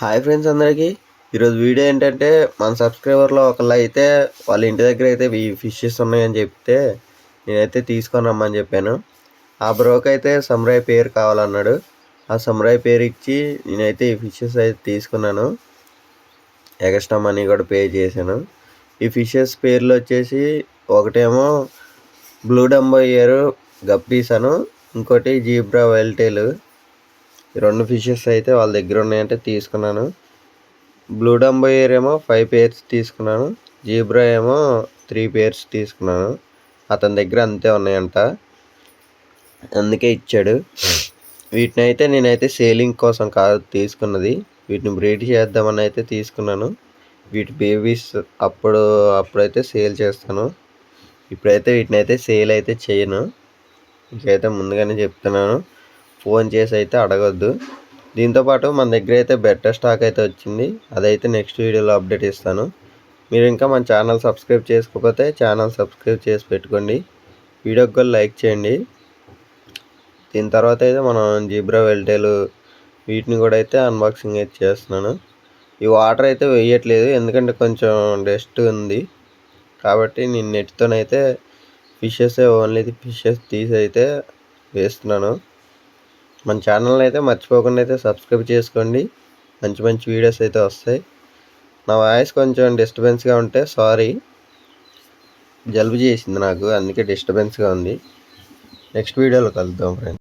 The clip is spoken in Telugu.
హాయ్ ఫ్రెండ్స్ అందరికీ. ఈరోజు వీడియో ఏంటంటే మన సబ్స్క్రైబర్లో ఒకళ్ళు అయితే వాళ్ళ ఇంటి దగ్గర అయితే ఈ ఫిషెస్ ఉన్నాయని చెప్తే నేనైతే తీసుకొని రమ్మని చెప్పాను. ఆ బ్రోకి అయితే సమ్రాయ్ పేరు కావాలన్నాడు. ఆ సమ్రాయ్ పేరు ఇచ్చి నేనైతే ఈ ఫిషెస్ అయితే తీసుకున్నాను. ఎక్స్ట్రా మనీ కూడా పే చేశాను. ఈ ఫిషెస్ పేర్లు వచ్చేసి ఒకటేమో బ్లూ డంబోయర్ గప్పీస్ అను, ఇంకోటి జీబ్రా వైల్టైల్. ఈ రెండు ఫిషెస్ అయితే వాళ్ళ దగ్గర ఉన్నాయంటే తీసుకున్నాను. బ్లూ డంబోయర్ ఏమో 5 పేర్స్ తీసుకున్నాను. జీబ్రా ఏమో 3 పేర్స్ తీసుకున్నాను. అతని దగ్గర అంతే ఉన్నాయంట, అందుకే ఇచ్చాడు. వీటిని అయితే నేనైతే సేలింగ్ కోసం కాదు తీసుకున్నది, వీటిని బ్రీడ్ చేద్దామని అయితే తీసుకున్నాను. వీటి బేబీస్ అప్పుడైతే సేల్ చేస్తాను. ఇప్పుడైతే వీటిని అయితే సేల్ అయితే చేయను. ఇంకైతే ముందుగానే చెప్తున్నాను, ఫోన్ చేసి అయితే అడగొద్దు. దీంతోపాటు మన దగ్గర అయితే బెటర్ స్టాక్ అయితే వచ్చింది, అదైతే నెక్స్ట్ వీడియోలో అప్డేట్ ఇస్తాను. మీరు ఇంకా మన ఛానల్ సబ్స్క్రైబ్ చేసుకోకపోతే ఛానల్ సబ్స్క్రైబ్ చేసి పెట్టుకోండి. వీడియోకి కూడా లైక్ చేయండి. దీని తర్వాత అయితే మనం జీబ్రా వైల్టైల్ వీటిని కూడా అయితే అన్బాక్సింగ్ అయితే చేస్తున్నాను. ఈ వాటర్ అయితే వేయట్లేదు, ఎందుకంటే కొంచెం డస్ట్ ఉంది కాబట్టి నేను నెట్తోనైతే ఓన్లీ ఫిషెస్ తీసి అయితే వేస్తున్నాను. మన ఛానల్ని అయితే మర్చిపోకుండా అయితే సబ్స్క్రైబ్ చేసుకోండి. మంచి మంచి వీడియోస్ అయితే వస్తాయి. నా వాయిస్ కొంచెం డిస్టర్బెన్స్గా ఉంటే సారీ, జలుబు చేసింది నాకు, అందుకే డిస్టర్బెన్స్గా ఉంది. నెక్స్ట్ వీడియోలో కలుద్దాం ఫ్రెండ్స్.